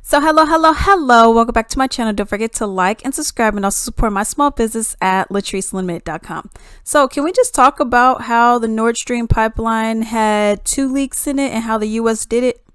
So hello. Welcome back to my channel. Don't forget to like and subscribe and also support my small business at latricelimited.com. So can we just talk about how the Nord Stream pipeline had 2 leaks in it and how the US did it?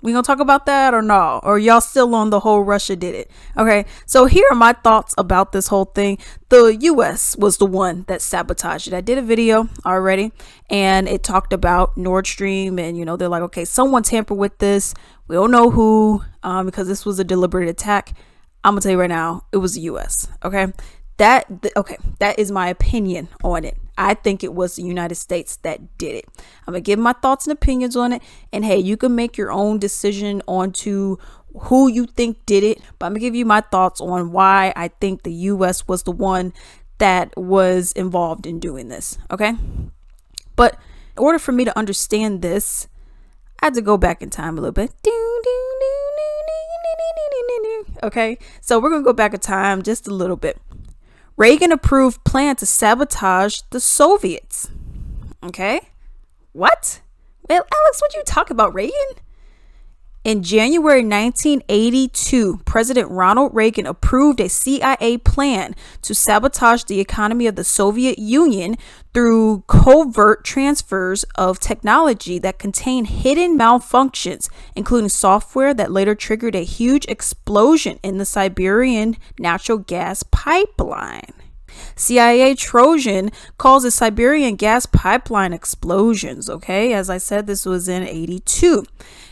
We gonna talk about that or no? Or y'all still on the whole Russia did it? Okay, so here are my thoughts about this whole thing. The US was the one that sabotaged it. I did a video already and it talked about Nord Stream, and they're like, okay, someone tampered with this. We don't know who, because this was a deliberate attack. I'm gonna tell you right now, it was the US. Okay, that is my opinion on it. I think it was the United States that did it. I'm gonna give my thoughts and opinions on it, and hey, you can make your own decision on to who you think did it, but I'm gonna give you my thoughts on why I think the US was the one that was involved in doing this. Okay, but in order for me to understand this, I had to go back in time a little bit. Okay, so we're gonna go back in time just a little bit. Reagan approved plan to sabotage the Soviets. Okay, what? Well, Alex, what you talk about, Reagan? In January 1982, President Ronald Reagan approved a CIA plan to sabotage the economy of the Soviet Union through covert transfers of technology that contained hidden malfunctions, including software that later triggered a huge explosion in the Siberian natural gas pipeline. CIA Trojan calls the Siberian gas pipeline explosions. Okay, as I said, this was in 82.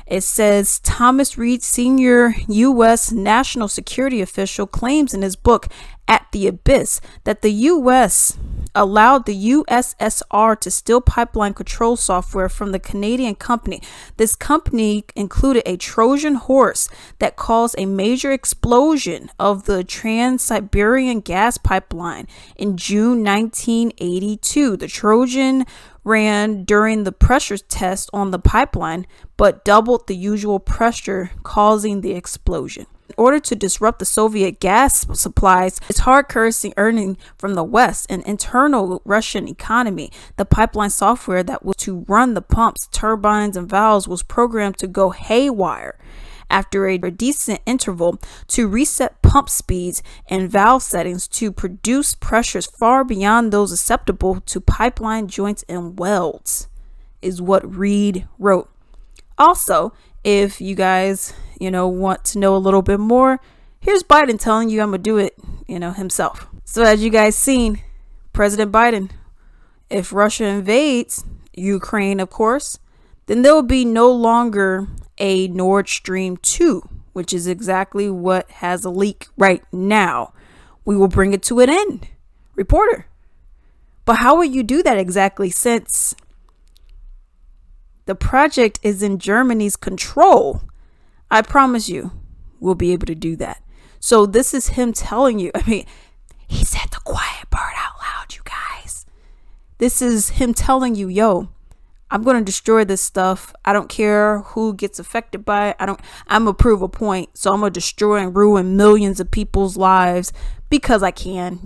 It says Thomas Reed, senior U.S. national security official, claims in his book At the Abyss that the U.S. allowed the USSR to steal pipeline control software from the Canadian company. This company included a Trojan horse that caused a major explosion of the Trans-Siberian gas pipeline in June 1982. The Trojan ran during the pressure test on the pipeline, but doubled the usual pressure, causing the explosion. In order to disrupt the Soviet gas supplies, its hard currency earning from the West, and internal Russian economy, the pipeline software that was to run the pumps, turbines, and valves was programmed to go haywire after a decent interval to reset pump speeds and valve settings to produce pressures far beyond those acceptable to pipeline joints and welds, is what Reed wrote. Also, if you guys, want to know a little bit more, here's Biden telling you I'm gonna do it, himself. So as you guys seen, President Biden, if Russia invades Ukraine, of course, then there will be no longer a Nord Stream 2, which is exactly what has a leak right now. We will bring it to an end. Reporter. But how will you do that exactly, since the project is in Germany's control? I promise you, we'll be able to do that. So this is him telling you, he said the quiet part out loud, you guys. This is him telling you, yo, I'm going to destroy this stuff. I don't care who gets affected by it. I'm going to prove a point. So I'm going to destroy and ruin millions of people's lives because I can.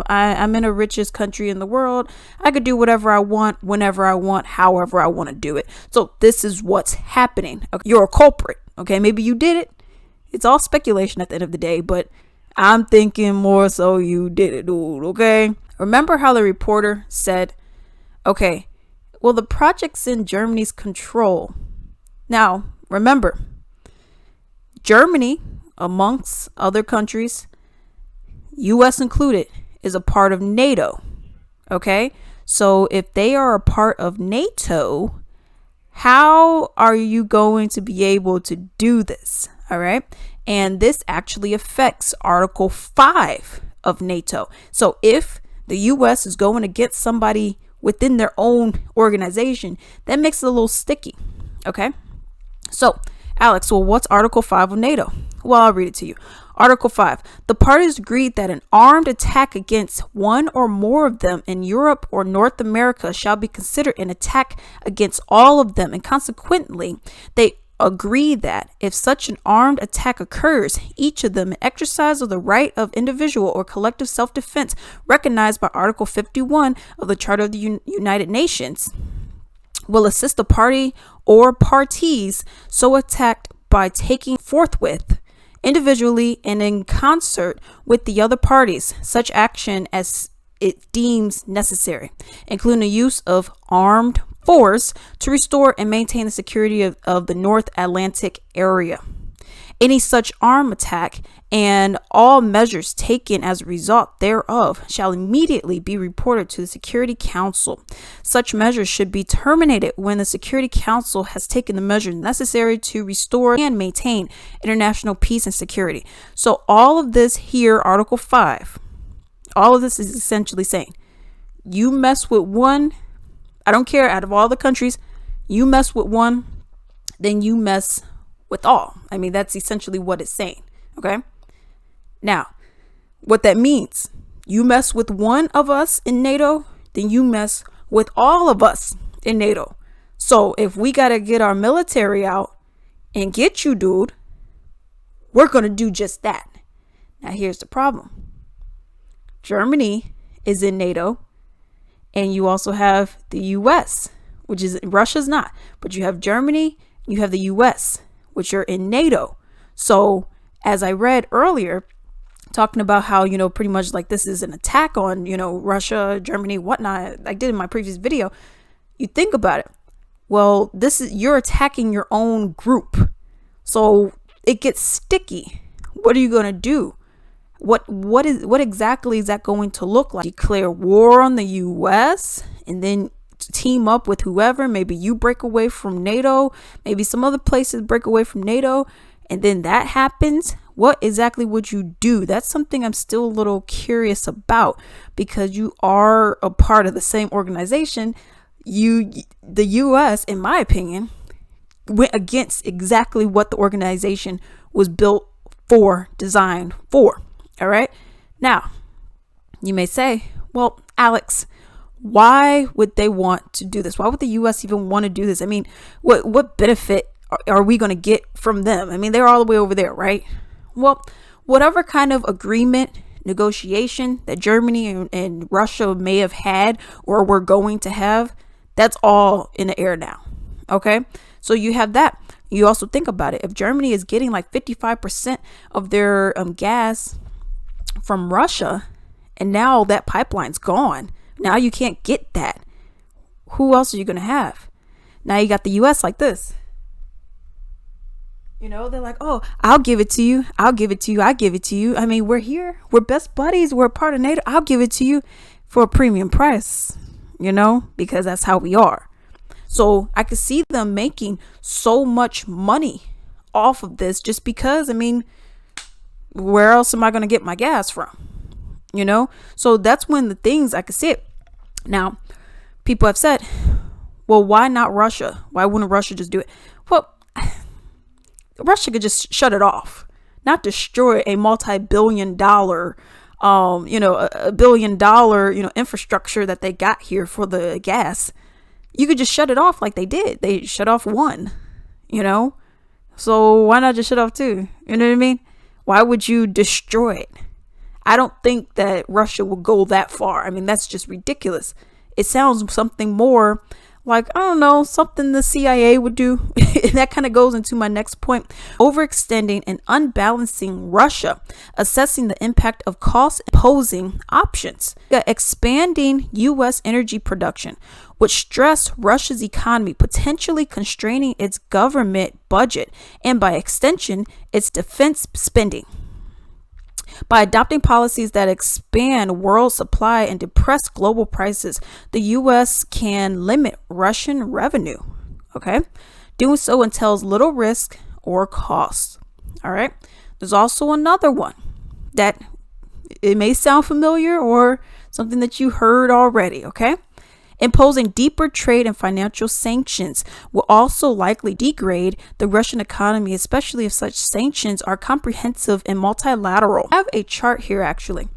I'm in the richest country in the world. I could do whatever I want, whenever I want, however I want to do it. So this is what's happening. Okay, you're a culprit. Okay, maybe you did it. It's all speculation at the end of the day, but I'm thinking more so you did it, dude. Okay. Remember how the reporter said, okay, well, the project's in Germany's control. Now, remember, Germany, amongst other countries, US included, is a part of NATO. Okay? So if they are a part of NATO, how are you going to be able to do this? All right? And this actually affects Article 5 of NATO. So if the US is going against somebody within their own organization, that makes it a little sticky. Okay, so Alex, well, what's Article 5 of NATO? Well, I'll read it to you. Article 5, the parties agreed that an armed attack against one or more of them in Europe or North America shall be considered an attack against all of them, and consequently they agree that if such an armed attack occurs, each of them in exercise of the right of individual or collective self-defense recognized by Article 51 of the Charter of the United Nations will assist the party or parties so attacked by taking forthwith, individually and in concert with the other parties, such action as it deems necessary, including the use of armed force to restore and maintain the security of the North Atlantic area. Any such armed attack and all measures taken as a result thereof shall immediately be reported to the Security Council. Such measures should be terminated when the Security Council has taken the measures necessary to restore and maintain international peace and security. So all of this here, Article 5, all of this is essentially saying, you mess with one, I don't care, out of all the countries, you mess with one, then you mess with all. I mean, that's essentially what it's saying. Okay. Now, what that means, you mess with one of us in NATO, then you mess with all of us in NATO. So if we got to get our military out and get you, dude, we're going to do just that. Now, here's the problem. Germany is in NATO, and you also have the US, which is Russia's not, but you have Germany, you have the US, which are in NATO. So as I read earlier, talking about how, pretty much like this is an attack on, Russia, Germany, whatnot, I did in my previous video, you think about it. Well, you're attacking your own group. So it gets sticky. What are you going to do? What exactly is that going to look like? Declare war on the US and then team up with whoever? Maybe you break away from NATO, maybe some other places break away from NATO, and then that happens. What exactly would you do? That's something I'm still a little curious about, because you are a part of the same organization. The US, in my opinion, went against exactly what the organization was built for, designed for. All right. Now, you may say, well, Alex, why would they want to do this? Why would the US even want to do this? I mean, what benefit are we going to get from them? I mean, they're all the way over there, right? Well, whatever kind of agreement, negotiation that Germany and Russia may have had or were going to have, that's all in the air now. Okay. So you have that. You also think about it. If Germany is getting like 55% of their gas from Russia, and now that pipeline's gone, now you can't get that. Who else are you going to have? Now you got the US like this. They're like, oh, I'll give it to you. I'll give it to you. I give it to you. I mean, we're here. We're best buddies. We're a part of NATO. I'll give it to you for a premium price, because that's how we are. So I could see them making so much money off of this just because, I mean, where else am I going to get my gas from? So that's when the things I could see it. Now, people have said, well, why not Russia? Why wouldn't Russia just do it? Well, Russia could just shut it off, not destroy a multi-billion-dollar, a billion-dollar, infrastructure that they got here for the gas. You could just shut it off like they did. They shut off one, so why not just shut off two? You know what I mean? Why would you destroy it? I don't think that Russia will go that far. I mean, that's just ridiculous. It sounds something more like, I don't know, something the CIA would do. And that kind of goes into my next point. Overextending and unbalancing Russia, assessing the impact of cost imposing options. Expanding U.S. energy production, which stress Russia's economy, potentially constraining its government budget and by extension, its defense spending. By adopting policies that expand world supply and depress global prices, the U.S. can limit Russian revenue. Okay. Doing so entails little risk or cost. All right. There's also another one that it may sound familiar or something that you heard already. Okay. Imposing deeper trade and financial sanctions will also likely degrade the Russian economy, especially if such sanctions are comprehensive and multilateral. I have a chart here actually.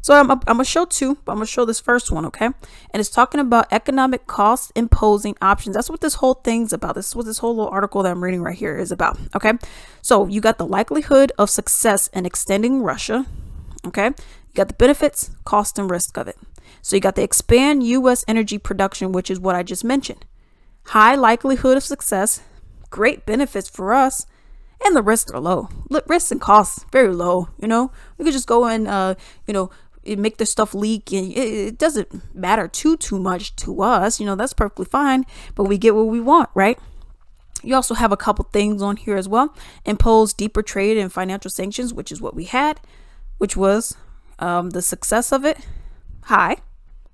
So I'm going to show two, but I'm going to show this first one, okay? And it's talking about economic cost imposing options. That's what this whole thing's about. This is what this whole little article that I'm reading right here is about, okay? So you got the likelihood of success in extending Russia, okay? You got the benefits, cost, and risk of it. So you got the expand U.S. energy production, which is what I just mentioned. High likelihood of success, great benefits for us, and the risks are low. Risks and costs very low. We could just go and make the stuff leak, and it doesn't matter too much to us. That's perfectly fine, but we get what we want, right? You also have a couple things on here as well. Impose deeper trade and financial sanctions, which is what we had, which was the success of it high,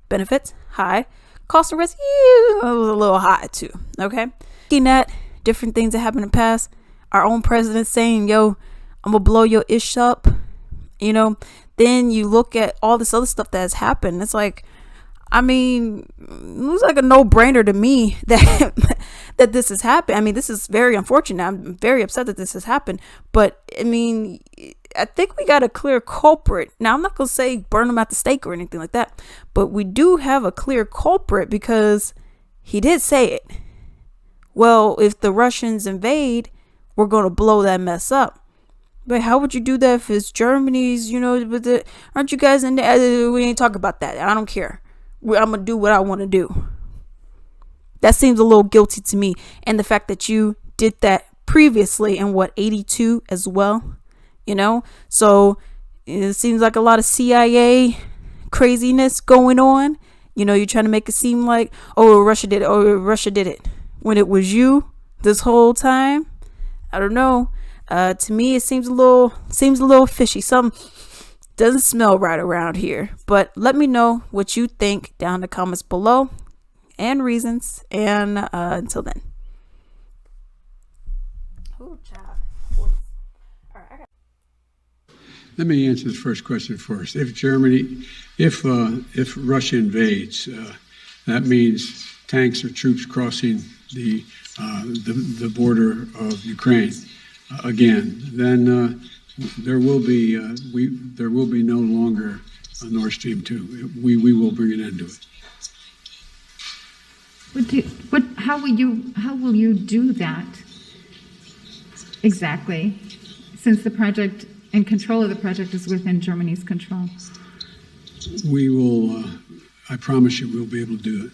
benefits high, cost and risk was a little high too. Okay, looking at different things that happened in the past, our own president saying, "Yo, I'm gonna blow your ish up," Then you look at all this other stuff that has happened. It's like, it looks like a no-brainer to me that that this has happened. This is very unfortunate. I'm very upset that this has happened. But I think we got a clear culprit. Now, I'm not going to say burn him at the stake or anything like that, but we do have a clear culprit because he did say it. Well, if the Russians invade, we're going to blow that mess up. But how would you do that if it's Germany's, aren't you guys in there? We ain't talking about that. I don't care. I'm going to do what I want to do. That seems a little guilty to me. And the fact that you did that previously in 82 as well, So it seems like a lot of CIA craziness going on. You're trying to make it seem like, Russia did it. When it was you this whole time. I don't know. To me, it seems a little fishy. Something doesn't smell right around here. But let me know what you think down in the comments below and reasons. And until then. Let me answer the first question first. If Russia invades, that means tanks or troops crossing the border of Ukraine again. Then there will be no longer a Nord Stream 2. We will bring an end to it. How will you do that exactly? Since the project and control of the project is within Germany's control. We will. I promise you, we'll be able to do it.